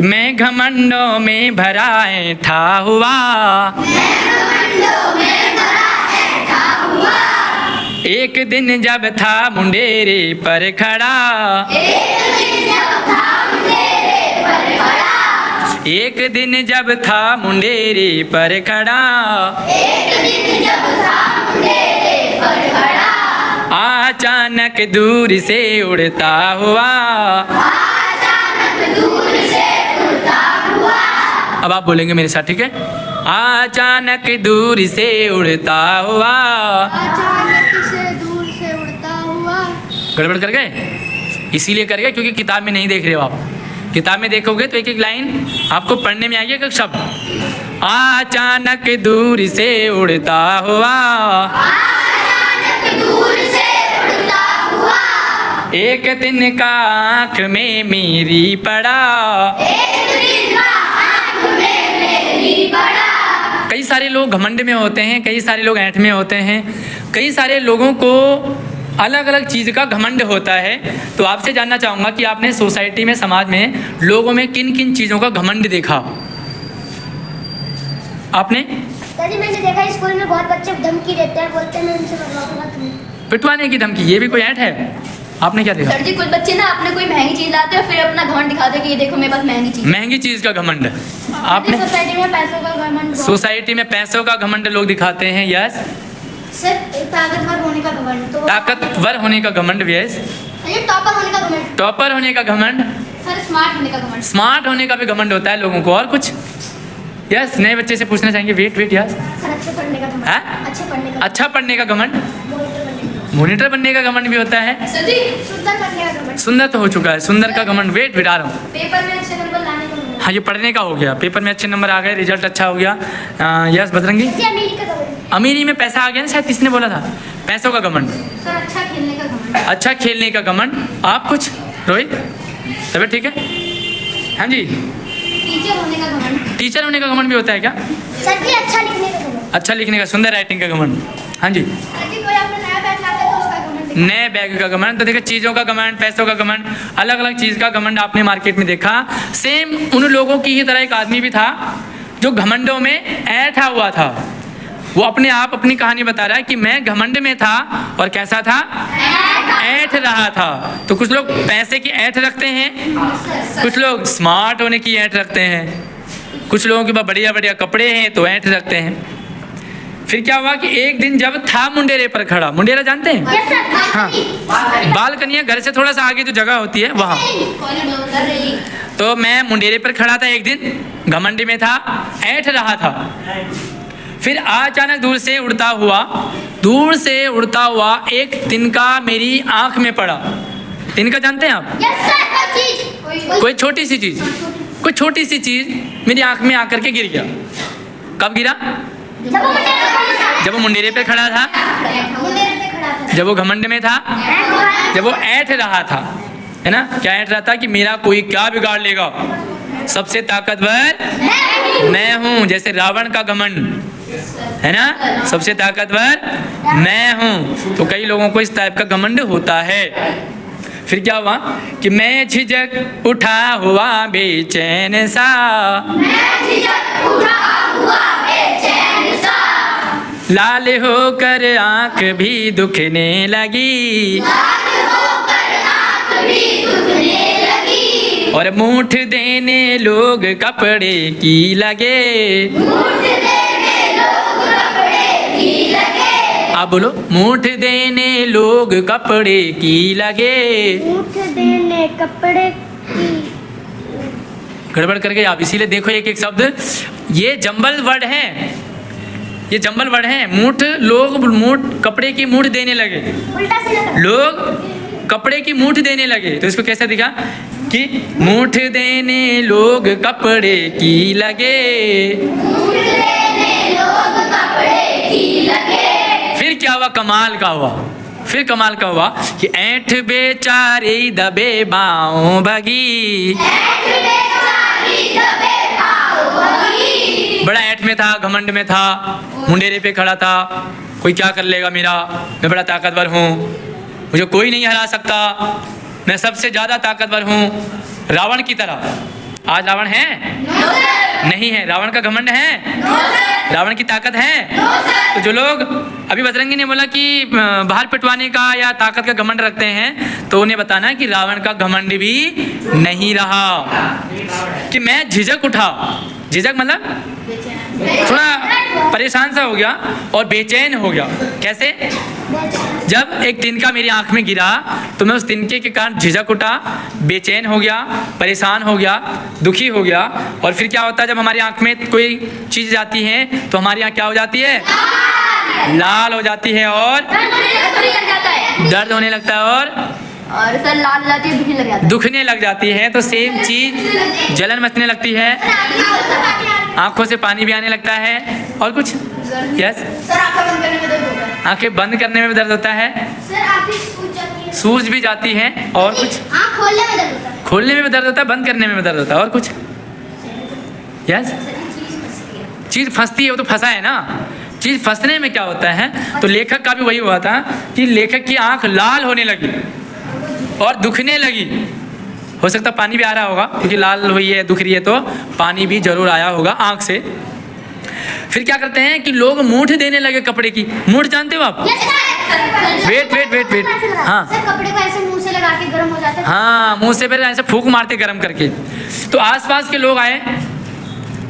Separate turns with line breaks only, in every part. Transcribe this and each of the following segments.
कि मैं घमंडों में भरा ऐठा हुआ, एक दिन जब था मुंडेरे पर खड़ा, एक दिन जब था मुंडेरे पर खड़ा, अचानक दूर से उड़ता हुआ। अब आप बोलेंगे मेरे साथ, ठीक है? अचानक दूर से उड़ता हुआ।
अचानक से दूर से उड़ता हुआ।
गड़बड़ कर गए? इसीलिए कर गए क्योंकि किताब में नहीं देख रहे हो आप। किताब में देखोगे तो एक एक लाइन आपको पढ़ने में आएगी, एक शब्द। अचानक दूर से उड़ता हुआ, एक दिन का आँख में मेरी पड़ा। कई सारे लोग घमंड में होते हैं, कई सारे लोग ऐंठ में होते हैं, कई सारे लोगों को अलग अलग चीज़ का घमंड होता है। तो आपसे जानना चाहूँगा कि आपने सोसाइटी में, समाज में लोगों में किन किन चीज़ों का घमंड देखा? आपने?
दादी मैंने देखा स्कूल में बहुत बच्चे धमकी देते हैं, बोलते हैं मैं उनसे बनवाऊंगा तुम्हें।
पिटवाने की धमकी, ये भी कोई ऐंठ है? आपने क्या देखा?
सर जी कुछ बच्चे ना अपने कोई महंगी चीज लाते हैं फिर अपना घमंड दिखाते हैं कि ये देखो मेरे पास महंगी चीज।
महंगी चीज़ का घमंड आपने?
सोसाइटी में पैसों का घमंड।
सोसाइटी में पैसों का घमंड लोग दिखाते हैं। यस।
सर ताकतवर होने का घमंड। तो
ताकतवर होने का घमंड। यस।
ये टॉपर होने का घमंड।
टॉपर होने का घमंड।
सर स्मार्ट होने का घमंड।
स्मार्ट होने का भी घमंड होता है लोगों को। और कुछ? यस। नए बच्चे से पूछना चाहेंगे। Wait yes.
सर अच्छे पढ़ने का घमंड।
हाँ?
अच्छे पढ़ने का।
अच्छा पढ़ने का घमंड।
मॉनिटर बनने का।
मॉनिटर बनने का घमंड भी होता है।
सर जी
सुंदर बनने का घमंड।
सुंदर तो हो चुका है, सुंदर का घमंड। वेट बिठा रहा हूँ।
पेपर में अच्छे नंबर लाने का घमंड।
हाँ, ये पढ़ने का हो गया। पेपर में अच्छे नंबर आ गए, रिजल्ट अच्छा हो गया। यस बजरंगी।
ये अमीरी का घमंड।
अमीरी में पैसा आ गया ना, शायद किसने बोला था? पैसों का घमंड।
सर अच्छा खेलने का घमंड।
अच्छा खेलने का घमंड। आप कुछ? रोहित तबियत ठीक है? हाँ जी।
टीचर होने का घमंड।
टीचर होने का घमंड भी होता है क्या?
सर जी अच्छा लिखने का घमंड।
अच्छा लिखने का, सुंदर राइटिंग का घमंड। हाँ जी।
सर जी कोई अपना नया बैग लाता है तो उसका घमंड।
नए बैग का घमंड। तो देखो, चीज़ों का घमंड, पैसों का घमंड, अलग अलग चीज़ का घमंड आपने मार्केट में देखा। सेम उन लोगों की ही तरह एक आदमी भी था जो घमंडों में ऐठा हुआ था। वो अपने आप अपनी कहानी बता रहा है कि मैं घमंड में था और कैसा था? ऐठ रहा था। तो कुछ लोग पैसे की ऐठ रखते हैं, कुछ लोग स्मार्ट होने की ऐठ रखते हैं, कुछ लोगों के पास बढ़िया बढ़िया कपड़े हैं तो ऐठ रखते हैं। फिर क्या हुआ कि एक दिन जब था मुंडेरे पर खड़ा। मुंडेरा जानते हैं?
Yes sir.
हाँ। बालकनियाँ घर से थोड़ा सा आगे जो जगह होती है वहाँ। तो मैं मुंडेरे पर खड़ा था एक दिन, घमंडी में था, ऐठ रहा था। फिर अचानक दूर से उड़ता हुआ एक तिनका मेरी आंख में पड़ा। तिनका जानते हैं आप?
Yes sir.
कोई छोटी सी चीज, कोई छोटी सी चीज मेरी आंख में आकर के गिर गया। कब गिरा? जब वो मुंडेरे पे खड़ा था, जब वो घमंड में था, जब वो ऐठ रहा था, है ना? क्या ऐठ रहा था कि मेरा कोई क्या बिगाड़ लेगा, सबसे ताकतवर मैं हूँ। जैसे रावण का घमंड है ना, सबसे ताकतवर मैं हूँ। तो कई लोगों को इस टाइप का घमंड होता है। फिर क्या हुआ कि मैं झिझक उठा हुआ बेचैन सा, लाल होकर आँख भी दुखने लगी, और मूठ देने लोग कपड़े की लगे। आप बोलो, मूठ देने लोग कपड़े की लगे।
मूठ देने कपड़े की।
गड़बड़ कर गए आप, इसीलिए देखो एक एक शब्द ये जंबल वर्ड है, ये जंबल वर्ड है। मूठ, लोग मूठ, कपड़े की मूठ देने लगे,
उल्टा सीधा।
लोग कपड़े की मूठ देने लगे। तो इसको कैसे दिखा कि मूठ देने लोग कपड़े की लगे। फिर क्या हुआ? कमाल का हुआ। फिर कमाल का हुआ कि ऐठ बेचारी दबे बाँव भगी। बड़ा ऐठ में था, घमंड में था, मुंडेरे पे खड़ा था, कोई क्या कर लेगा मेरा, मैं बड़ा ताकतवर हूँ, मुझे कोई नहीं हरा सकता, मैं सबसे ज़्यादा ताकतवर हूँ, रावण की तरह। आज रावण है? नहीं है। रावण का घमंड है? रावण की ताकत है? तो जो लोग अभी बजरंगी ने बोला कि बाहर पिटवाने का या ताकत का घमंड रखते हैं, तो उन्हें बताना है कि रावण का घमंड भी नहीं रहा। कि मैं झिझक उठा, झिझक मतलब थोड़ा परेशान सा हो गया और बेचैन हो गया। कैसे? जब एक तिनका मेरी आंख में गिरा तो मैं उस तिनके के कारण झिझक उठा, बेचैन हो गया, परेशान हो गया, दुखी हो गया। और फिर क्या होता है, जब हमारी आंख में कोई चीज़ जाती है तो हमारी आंख क्या हो जाती है? लाल हो जाती है और दर्द होने लगता है और
सर लाल जाती है, दुखने लग जाता है।
दुखने लग जाती है। तो सेम चीज़ जलन मचने लगती है, आंखों से पानी भी आने लगता है। और कुछ? यस
सर आंखें बंद करने में दर्द होता है।
आंखें बंद करने में भी दर्द होता है,
सर आंखें सूज जाती है,
सूज भी जाती है। और कुछ?
आंख खोलने में दर्द होता है,
खोलने में भी दर्द होता है, बंद करने में भी दर्द होता है। और कुछ? यस चीज़ फंसती है, वो तो फंसा है ना। चीज़ फंसने में क्या होता है, तो लेखक का भी वही हुआ था कि लेखक की आंख लाल होने लगी और दुखने लगी। हो सकता पानी भी आ रहा होगा, क्योंकि लाल हुई है, दुख रही है, तो पानी भी जरूर आया होगा आंख से। फिर क्या करते हैं कि लोग मूठ देने लगे कपड़े की। मूठ जानते हो आप? वेट वेट वेट वेट हाँ
सर कपड़े को ऐसे मुंह से लगा के गर्म हो जाते हैं।
हाँ, मुंह से फिर ऐसे फूंक मारते गर्म करके। तो आसपास के लोग आए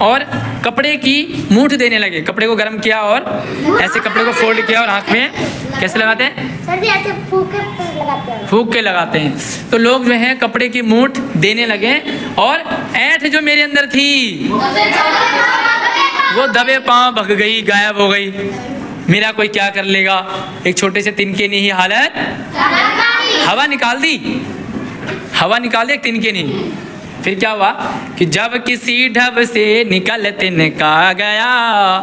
और कपड़े की मूठ देने लगे। कपड़े को गर्म किया और ऐसे कपड़े को फोल्ड किया और आँख में कैसे लगाते हैं?
सर जी ऐसे फूंक के लगाते हैं।
फूंक के लगाते हैं। तो लोग जो है कपड़े की मूठ देने लगे और ऐंठ जो मेरे अंदर थी वो दबे पांव भग गई, गायब हो गई। मेरा कोई क्या कर लेगा, एक छोटे से तिनके ने ही हालत हवा निकाल दी, हवा निकाल दी एक तिनके ने। फिर क्या हुआ कि जब किसी ढब से निकल तिनका गया,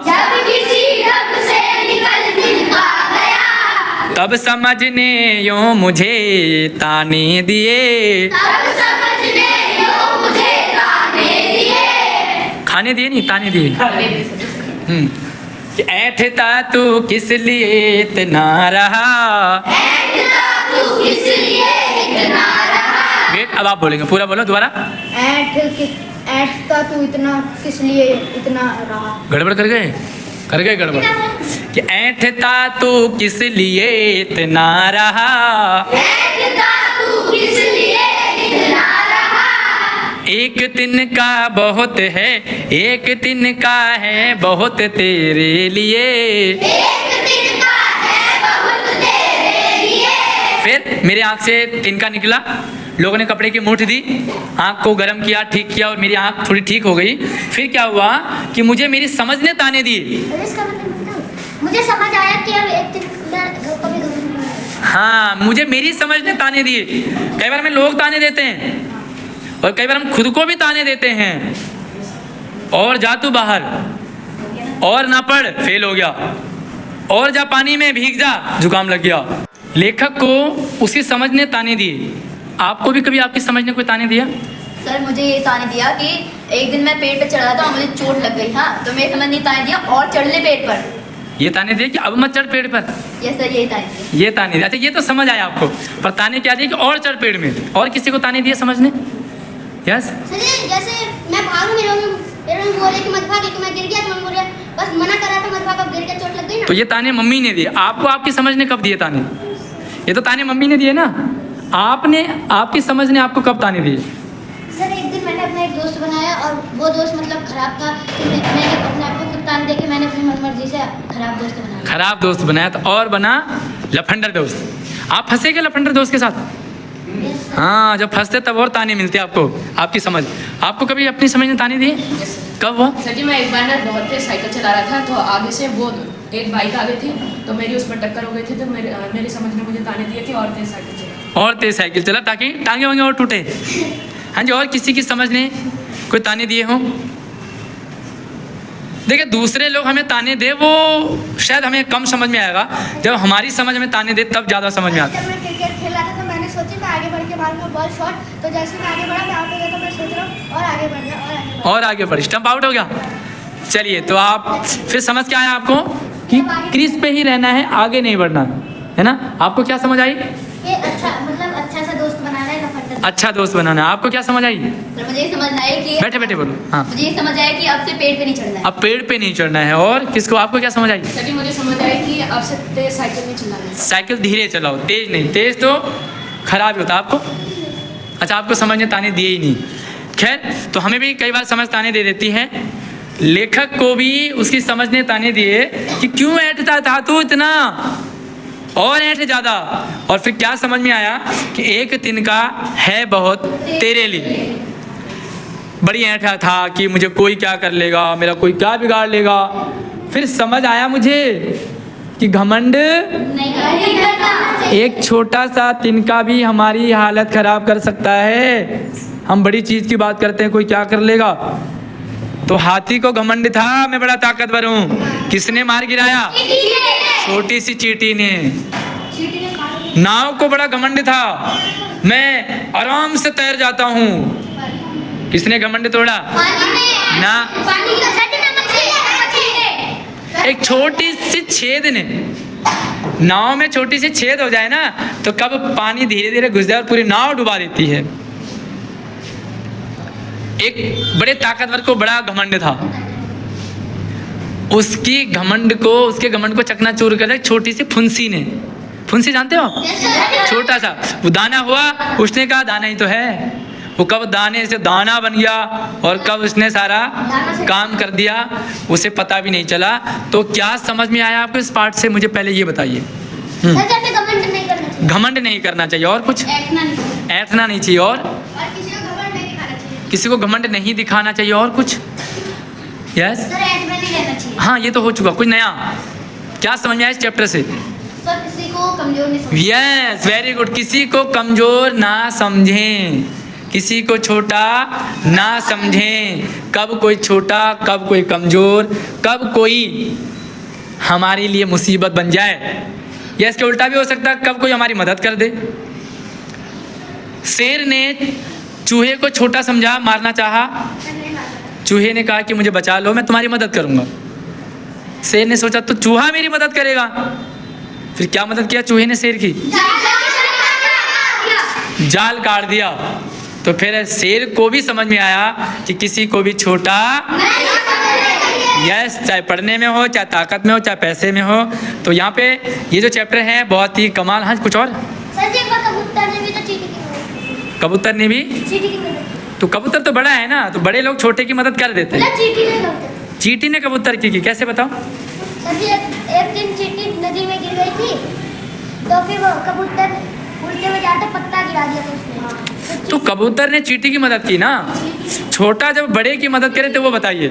जब किसी ढब से निकल तिनका गया,
तब समझने यूं मुझे ताने दिए,
तब समझने यूं मुझे ताने दिए।
खाने दिए नहीं, ताने दिए। कि ऐठता तू किस लिए इतना रहा,
ऐठता तू किस लिए इतना रहा।
वेट, अब आप बोलेंगे, पूरा बोलो दोबारा।
ऐठता तू इतना किस लिए इतना रहा।
गड़बड़ कर गए गड़बड़। कि ऐठता तू किस लिए इतना रहा,
ऐठता तू किस लिए इतना रहा।
एक दिन का बहुत है, एक दिन का है बहुत तेरे लिए,
एक दिन का है बहुत तेरे लिए।
फिर मेरे आँख से तिनका निकला, लोगों ने कपड़े की मूठ दी, आँख को गर्म किया, ठीक किया और मेरी आँख थोड़ी ठीक हो गई। फिर क्या हुआ कि मुझे मेरी समझ ने ताने दिए।
मुझे समझ आया कि अब एक दिन कभी
हाँ, मुझे मेरी समझ ने ताने दिए। कई बार हमें लोग ताने देते हैं और कई बार हम खुद को भी ताने देते हैं। और जा तू बाहर, और ना पढ़, फेल हो गया, और जा पानी में भीग जा, जुकाम लग गया। लेखक को उसकी समझ ने ताने दिए। आपको भी कभी आपकी समझ ने कोई ताने दिया?
सर मुझे ये ताने दिया कि एक दिन मैं पेड़ पे चढ़ रहा था और मुझे चोट लग गई। हाँ, तो मेरी समझ ने ताने दिया और चढ़ ले पेड़ पर।
ये ताने दिए कि अब मत चढ़ पेड़ पर?
ये सर यही ताने दिया।
ये ताने दिए। अच्छा, ये तो समझ आया आपको। पर ताने क्या दिए कि और चढ़ पेड़ में? और किसी को ताने दिए समझने? यस
सर जी जैसे मैं भागूं, मेरे मम्मी बोल रही कि मत भाग, तो मैं गिर गया, तो मम्मी बोल रही बस मना कर रहा था मत भाग, अब गिर के चोट लग गई ना।
तो ये ताने मम्मी ने दिए। आपको आपकी समझ ने कब दिए ताने? ये तो ताने मम्मी ने दिए ना। आपने, आपकी समझ ने आपको कब ताने दिए?
सर एक दिन मैंने अपना एक दोस्त बनाया और वो दोस्त मतलब खराब था, तो मैंने अपने आप को ताने दे के मैंने अपनी मनमर्जी से खराब दोस्त बनाया।
खराब दोस्त बनाया तो और बना लफंडर दोस्त। आप फंसे क्या लफंडर दोस्त के साथ? हाँ, जब फंसते तब और ताने मिलते आपको, आपकी समझ। आपको कभी अपनी समझ ने ताने दिए? कब हुआ?
सर जी मैं एक बार ना बहुत तेज साइकिल चला रहा था, तो आगे से वो एक बाइक आ गई थी, तो मेरी उस पर टक्कर हो गई थी। तो मेरी समझ ने मुझे ताने दिए थे और तेज साइकिल चला,
और तेज साइकिल चला ताकि टांगे वांगे और टूटे। हाँ जी, और किसी की समझ ने कोई ताने दिए हों? देखिए, दूसरे लोग हमें ताने दे वो शायद हमें कम समझ में आएगा, जब हमारी समझ में ताने दे तब ज़्यादा समझ में आता है।
जब मैं क्रिकेट खेल रहा था तो मैंने सोचा मैं आगे बढ़ के मारूंगा बॉल शॉट, तो जैसे मैं आगे बढ़ा मैं आउट हो गया, तो मैं सोच रहा हूँ और आगे बढ़ गया
और आगे बढ़, स्टंप आउट हो गया। चलिए, तो आप फिर समझ क्या आया आपको कि क्रीज पे ही रहना है, आगे नहीं बढ़ना है ना। आपको क्या समझ आई?
ये अच्छा मतलब अच्छा सा दोस्त बनाना है, लफंडर
अच्छा दोस्त बनाना है। आपको क्या समझ आई?
सर मुझे ये समझ आया कि
बैठे बैठे बोलो। हाँ,
मुझे ये समझ आया कि अब से पेड़ पे नहीं चढ़ना है।
अब पेड़ पे नहीं चढ़ना है। और किसको, आपको क्या समझ आई?
सर जी मुझे समझ आया कि अब से तेज साइकिल नहीं चलाना है।
साइकिल धीरे चलाओ, तेज नहीं। तेज तो खराब ही होता। आपको अच्छा, आपको समझ में ताने दिए ही नहीं। खैर, तो हमें भी कई बार समझ ताने दे देती है। लेखक को भी उसकी समझ ने ताने दिए कि क्यों ऐंठता था तू इतना, और ऐंठ ज़्यादा। और फिर क्या समझ में आया कि एक तिनका है बहुत तेरे लिए। बड़ी ऐंठा था कि मुझे कोई क्या कर लेगा, मेरा कोई क्या बिगाड़ लेगा। फिर समझ आया मुझे कि घमंड
नहीं करना।
एक छोटा सा तिनका भी हमारी हालत खराब कर सकता है। हम बड़ी चीज़ की बात करते हैं, कोई क्या कर लेगा। तो हाथी को घमंड था मैं बड़ा ताकतवर हूँ। किसने मार गिराया? छोटी सी चींटी ने। नाव को बड़ा घमंड था, मैं आराम से तैर जाता हूँ। किसने घमंड तोड़ा? ना, एक छोटी सी छेद ने। नाव में छोटी सी छेद हो जाए ना, तो कब पानी धीरे धीरे घुस जाए और पूरी नाव डुबा देती है। एक बड़े ताकतवर को बड़ा घमंड था, उसके घमंड को चकनाचूर कर दिया छोटी सी फुंसी ने। फुंसी जानते हो? छोटा सा वो दाना हुआ, उसने कहा दाना ही तो है। वो कब दाने से दाना बन गया और कब उसने सारा काम कर दिया उसे पता भी नहीं चला। तो क्या समझ में आया आपको इस पार्ट से? मुझे पहले ये बताइए। घमंड नहीं करना चाहिए। और कुछ? ऐठना नहीं चाहिए। और किसी को घमंड नहीं दिखाना चाहिए। और कुछ? यस, हाँ, ये तो हो चुका। कुछ नया क्या समझ में आया इस चैप्टर से?
किसी को कमजोर नहीं समझें।
Yes, very good. किसी को कमजोर ना समझें, किसी को छोटा ना समझें। कब कोई छोटा, कब कोई कमजोर, कब कोई हमारे लिए मुसीबत बन जाए, या इसके उल्टा भी हो सकता है, कब कोई हमारी मदद कर दे। शेर ने चूहे को छोटा समझा, मारना चाहा। चूहे ने कहा कि मुझे बचा लो, मैं तुम्हारी मदद करूंगा। शेर ने सोचा तो चूहा मेरी मदद करेगा। फिर क्या मदद किया चूहे ने शेर की? जाल काट दिया। तो फिर शेर को भी समझ में आया कि किसी को भी छोटा, यस, चाहे पढ़ने में हो, चाहे ताकत में हो, चाहे पैसे में हो। तो यहाँ पे ये जो चैप्टर है बहुत ही कमाल। हाँ, कुछ और?
सर जी, कबूतर ने भी तो चींटी की मदद
कबूतर ने भी?
चींटी की मदद।
तो कबूतर तो बड़ा है ना, तो बड़े लोग छोटे की मदद कर देते हैं। चींटी ने कबूतर की कैसे बताओ?
सर जी, एक दिन चींटी नदी में गिर गई थी, तो फिर वो कबूतर उड़ते हुए जाते पत्ता गिरा दिया था उसने।
तो कबूतर ने चींटी की मदद की ना। छोटा जब बड़े की मदद करे तो वो बताइए।